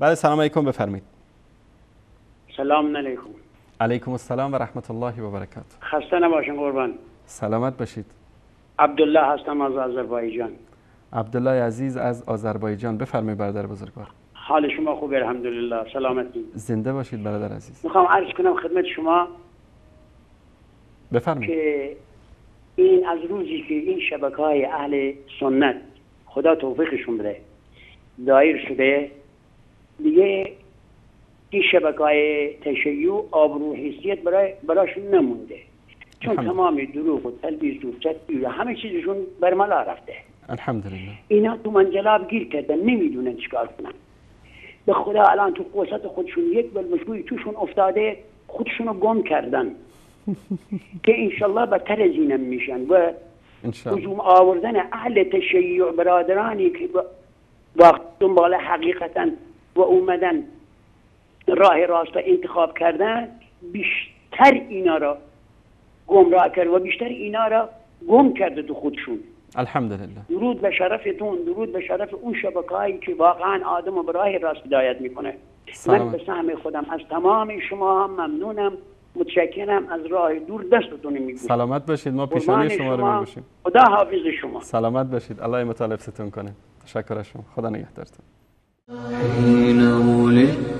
بله سلام علیکم، بفرمایید. سلام علیکم. علیکم السلام و رحمت الله و برکاته. خسته نباشین قربان. سلامت باشید. عبدالله هستم از آذربایجان. عبدالله عزیز از آذربایجان، بفرمایید برادر بزرگوار. حال شما خوبه؟ الحمدلله. سلامتی. زنده باشید برادر عزیز. میخوام عرض کنم خدمت شما بفرمایید که این از روزی که این شبکه‌های اهل سنت خدا توفیقشون بده دایر شده، دیگه این شبکه‌های تشیع آبرو حیثیت براشون نمونده، چون تمام دروغ و تلبیس و تدبیر و همه چیزشون برملا رفته. الحمدلله. اینا تو منجلاب گیر کردن، نمیدونن چیکار کنن. به خدا الان تو قوسط خودشون یک بلمشوی توشون افتاده، خودشونو گم کردن که انشالله بدتر از اینم میشن. و هجوم آوردن اهل تشیع برادرانی که وقت دنبال حقیقتا و اومدن راه راست انتخاب کردن، بیشتر اینا را گمراه کرد و بیشتر اینا را گم کرده تو خودشون. الحمدلله. درود به شرفتون، درود به شرف اون شبکه‌ای که واقعا آدم رو به راه راست هدایت میکنه. من به سهم خودم از تمام شما هم ممنونم، متشکرم. از راه دور دستتون میگیرم. سلامت باشید، ما پیشانی شما رو میبوسیم. خدا حافظ شما. سلامت باشید، الله مطالب ستون کنه. تشکر از شما، خدا نگهدارتون. حين ولدت